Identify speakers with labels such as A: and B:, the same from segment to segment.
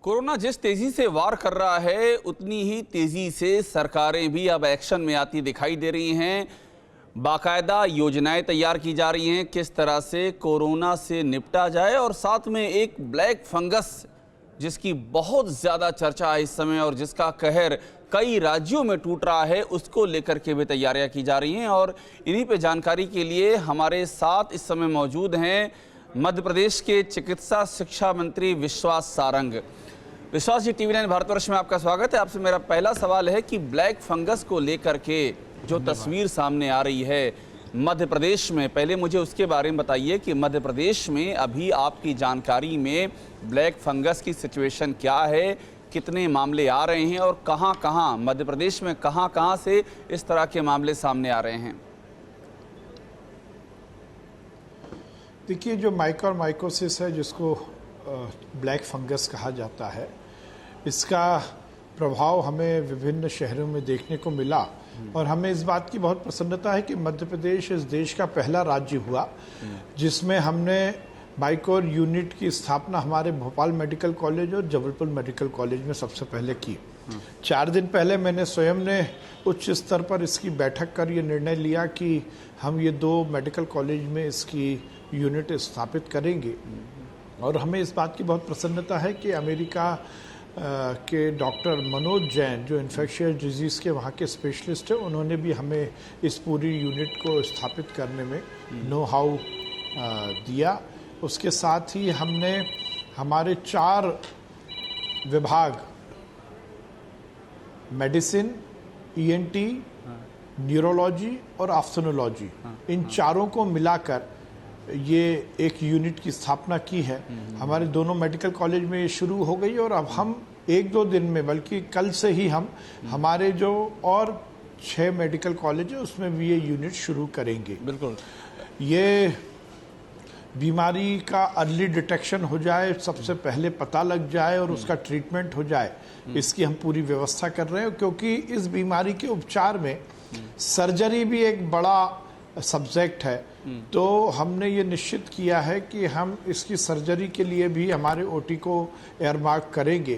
A: Corona जिस तेजी से वार कर रहा है उतनी ही तेजी से सरकारें भी अब एक्शन में आती दिखाई दे रही हैं। बाकायदा योजनाएं तैयार की जा रही हैं किस तरह से कोरोना से निपटा जाए, और साथ में एक ब्लैक फंगस जिसकी बहुत ज़्यादा चर्चा है इस समय और जिसका कहर कई राज्यों में टूट रहा है, उसको लेकर के भी तैयारियां की जा रही हैं। और इन्हीं पे जानकारी के लिए हमारे साथ इस समय मौजूद हैं मध्य प्रदेश के चिकित्सा शिक्षा मंत्री विश्वास सारंग। विश्वास जी, टीवी9 भारतवर्ष में आपका स्वागत है। आपसे मेरा पहला सवाल है कि ब्लैक फंगस को लेकर के जो तस्वीर सामने आ रही है मध्य प्रदेश में, पहले मुझे उसके बारे में बताइए कि मध्य प्रदेश में अभी आपकी जानकारी में ब्लैक फंगस की सिचुएशन क्या है, कितने मामले आ रहे हैं और कहां-कहां मध्य प्रदेश में कहां-कहां से इस तरह के मामले सामने आ रहे हैं?
B: देखिए, जो माइकोसिस है, जिसको ब्लैक फंगस कहा जाता है, इसका प्रभाव हमें विभिन्न शहरों में देखने को मिला और हमें इस बात की बहुत प्रसन्नता है कि मध्य प्रदेश इस देश का पहला राज्य हुआ जिसमें हमने माइकोर यूनिट की स्थापना हमारे भोपाल मेडिकल कॉलेज और जबलपुर मेडिकल कॉलेज में सबसे पहले की। 4 दिन पहले मैंने स्वयं ने उच्च स्तर पर इसकी बैठक कर ये निर्णय लिया कि हम ये 2 मेडिकल कॉलेज में इसकी यूनिट स्थापित करेंगे। और हमें इस बात की बहुत प्रसन्नता है कि अमेरिका के डॉक्टर मनोज जैन, जो इन्फेक्शियस डिजीज़ के वहाँ के स्पेशलिस्ट हैं, उन्होंने भी हमें इस पूरी यूनिट को स्थापित करने में नो हाउ दिया। उसके साथ ही हमने हमारे 4 विभाग, मेडिसिन, ईएनटी, न्यूरोलॉजी और ऑप्थेल्मोलॉजी, इन चारों को मिलाकर ये एक यूनिट की स्थापना की है। हमारे दोनों मेडिकल कॉलेज में ये शुरू हो गई और अब हम 1-2 दिन में, बल्कि कल से ही हम हमारे जो और 6 मेडिकल कॉलेज है उसमें भी ये यूनिट शुरू करेंगे।
A: बिल्कुल,
B: ये बीमारी का अर्ली डिटेक्शन हो जाए, सबसे पहले पता लग जाए और उसका ट्रीटमेंट हो जाए, इसकी हम पूरी व्यवस्था कर रहे हैं। क्योंकि इस बीमारी के उपचार में सर्जरी भी एक बड़ा सब्जेक्ट है, तो हमने ये निश्चित किया है कि हम इसकी सर्जरी के लिए भी हमारे ओटी को एयरमार्क करेंगे।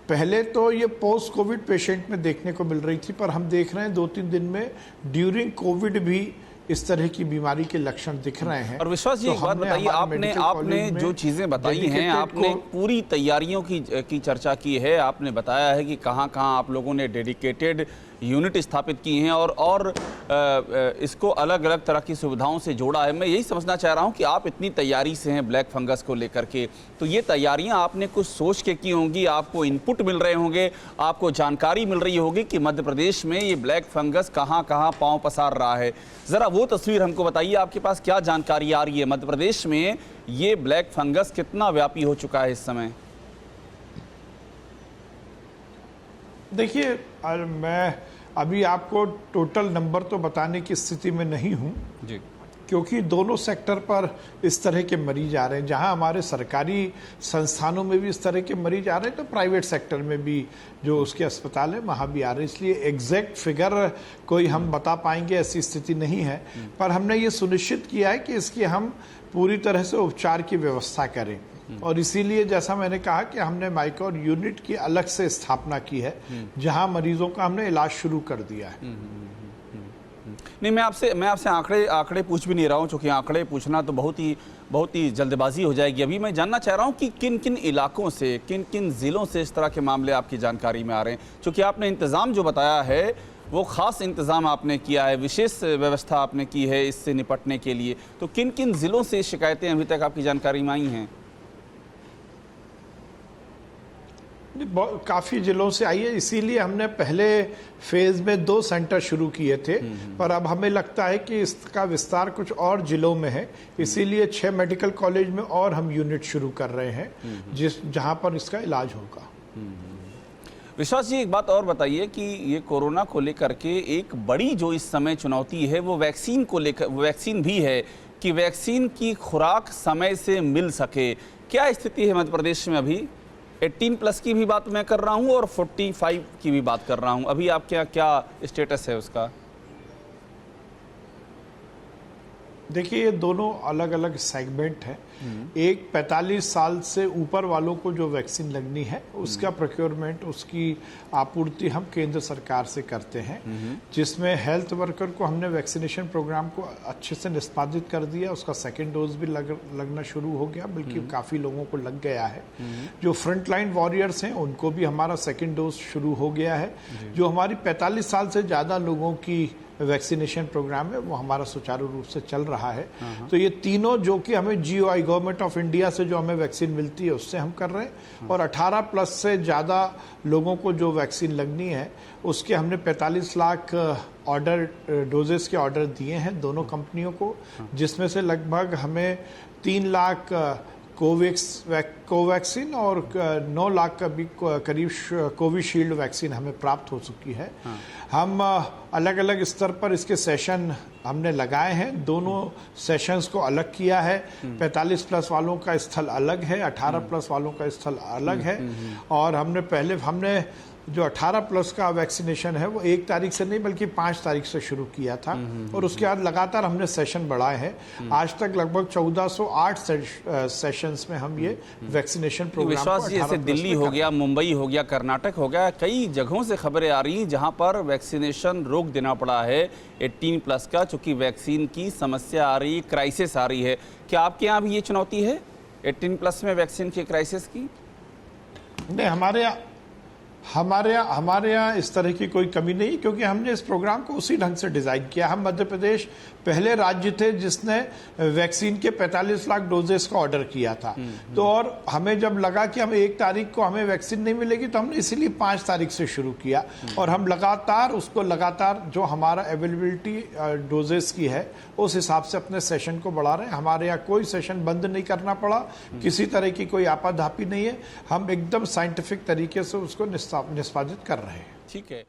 B: पहले तो ये पोस्ट कोविड पेशेंट में देखने को मिल रही थी, पर हम देख रहे हैं 2-3 दिन में ड्यूरिंग कोविड भी इस तरह की बीमारी के लक्षण दिख रहे हैं।
A: और विश्वास जी, एक बात बताइए, आपने जो चीज़ें बताई हैं, आपने पूरी तैयारियों की चर्चा की है, आपने बताया है कि कहां-कहां आप लोगों ने डेडिकेटेड यूनिट स्थापित की हैं और इसको अलग अलग तरह की सुविधाओं से जोड़ा है। मैं यही समझना चाह रहा हूं कि आप इतनी तैयारी से हैं ब्लैक फंगस को लेकर के, तो ये तैयारियां आपने कुछ सोच के की होंगी, आपको इनपुट मिल रहे होंगे, आपको जानकारी मिल रही होगी कि मध्य प्रदेश में ये ब्लैक फंगस कहां-कहां पांव पसार रहा है। ज़रा वो तस्वीर हमको बताइए, आपके पास क्या जानकारी आ रही है? मध्य प्रदेश में ये ब्लैक फंगस कितना व्यापी हो चुका है इस समय?
B: देखिए, मैं अभी आपको टोटल नंबर तो बताने की स्थिति में नहीं हूं
A: जी,
B: क्योंकि दोनों सेक्टर पर इस तरह के मरीज आ रहे हैं। जहां हमारे सरकारी संस्थानों में भी इस तरह के मरीज आ रहे हैं, तो प्राइवेट सेक्टर में भी जो उसके अस्पताल है वहां भी आ रहे हैं। इसलिए एग्जैक्ट फिगर कोई हम बता पाएंगे ऐसी स्थिति नहीं है, पर हमने ये सुनिश्चित किया है कि इसकी हम पूरी तरह से उपचार की व्यवस्था करें। और इसीलिए जैसा मैंने कहा कि हमने माइकोर यूनिट की अलग से स्थापना की है, जहां मरीजों का हमने इलाज शुरू कर दिया है।
A: नहीं, मैं आपसे आंकड़े पूछ भी नहीं रहा हूं, क्योंकि आंकड़े पूछना तो बहुत ही जल्दबाजी हो जाएगी। अभी मैं जानना चाह रहा हूं कि किन किन इलाकों से, किन किन जिलों से इस तरह के मामले आपकी जानकारी में आ रहे हैं। क्योंकि आपने इंतज़ाम जो बताया है वो ख़ास इंतज़ाम आपने किया है, विशेष व्यवस्था आपने की है इससे निपटने के लिए, तो किन किन जिलों से शिकायतें अभी तक आपकी जानकारी में आई हैं?
B: काफ़ी जिलों से आई है, इसीलिए हमने पहले फेज में 2 सेंटर शुरू किए थे, पर अब हमें लगता है कि इसका विस्तार कुछ और जिलों में है, इसीलिए 6 मेडिकल कॉलेज में और हम यूनिट शुरू कर रहे हैं जहां पर इसका इलाज होगा।
A: विश्वास जी, एक बात और बताइए कि ये कोरोना को लेकर के एक बड़ी जो इस समय चुनौती है वो वैक्सीन को लेकर, वैक्सीन भी है कि वैक्सीन की खुराक समय से मिल सके। क्या स्थिति है मध्य प्रदेश में? अभी 18+ की भी बात मैं कर रहा हूं और 45 की भी बात कर रहा हूं, अभी आप क्या स्टेटस है उसका?
B: देखिए, ये दोनों अलग अलग सेगमेंट हैं। एक 45 साल से ऊपर वालों को जो वैक्सीन लगनी है उसका प्रोक्योरमेंट, उसकी आपूर्ति हम केंद्र सरकार से करते हैं, जिसमें हेल्थ वर्कर को हमने वैक्सीनेशन प्रोग्राम को अच्छे से निष्पादित कर दिया। उसका सेकेंड डोज भी लगना शुरू हो गया, बल्कि काफ़ी लोगों को लग गया है। जो फ्रंट लाइन वॉरियर्स हैं उनको भी हमारा सेकेंड डोज शुरू हो गया है। जो हमारी 45 साल से ज़्यादा लोगों की वैक्सीनेशन प्रोग्राम है वो हमारा सुचारू रूप से चल रहा है। तो ये तीनों जो कि हमें GOI गवर्नमेंट ऑफ इंडिया से जो हमें वैक्सीन मिलती है उससे हम कर रहे हैं, और 18 प्लस से ज़्यादा लोगों को जो वैक्सीन लगनी है उसके हमने 45 लाख ऑर्डर, डोजेस के ऑर्डर दिए हैं दोनों कंपनियों को, जिसमें से लगभग हमें 3 लाख कोवैक्सीन और 9 लाख का भी करीब कोविशील्ड वैक्सीन हमें प्राप्त हो चुकी है। हम अलग अलग स्तर पर इसके सेशन हमने लगाए हैं, दोनों सेशंस को अलग किया है। 45 प्लस वालों का स्थल अलग है, 18 प्लस वालों का स्थल अलग है। और हमने जो 18 प्लस का वैक्सीनेशन है वो 1 तारीख से नहीं बल्कि 5 तारीख से शुरू किया था, और उसके बाद लगातार हमने सेशन बढ़ाए हैं। आज तक लगभग 1408 सेशंस में हम ये वैक्सीनेशन प्रोग्राम
A: विश्वास जी, जैसे दिल्ली हो गया, मुंबई हो गया, कर्नाटक हो गया, कई जगहों से खबरें आ रही हैं जहां पर वैक्सीनेशन रोक देना पड़ा है 18 प्लस का, चूंकि वैक्सीन की समस्या आ रही, क्राइसिस आ रही है। क्या आपके यहाँ भी ये चुनौती है 18 प्लस में वैक्सीन की क्राइसिस की?
B: नहीं, हमारे यहाँ इस तरह की कोई कमी नहीं, क्योंकि हमने इस प्रोग्राम को उसी ढंग से डिजाइन किया। हम मध्य प्रदेश पहले राज्य थे जिसने वैक्सीन के 45 लाख डोजेस का ऑर्डर किया था। तो और हमें जब लगा कि हम 1 तारीख को हमें वैक्सीन नहीं मिलेगी तो हमने इसीलिए 5 तारीख से शुरू किया, और हम लगातार जो हमारा अवेलेबिलिटी डोजेस की है उस हिसाब से अपने सेशन को बढ़ा रहे हैं। हमारे यहाँ कोई सेशन बंद नहीं करना पड़ा, किसी तरह की कोई आपाधापी नहीं है। हम एकदम साइंटिफिक तरीके से उसको निष्पादित कर रहे हैं।
A: ठीक है।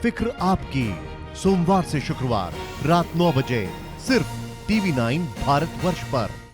C: फिक्र आपकी, सोमवार से शुक्रवार रात 9 बजे सिर्फ TV9 भारतवर्ष पर।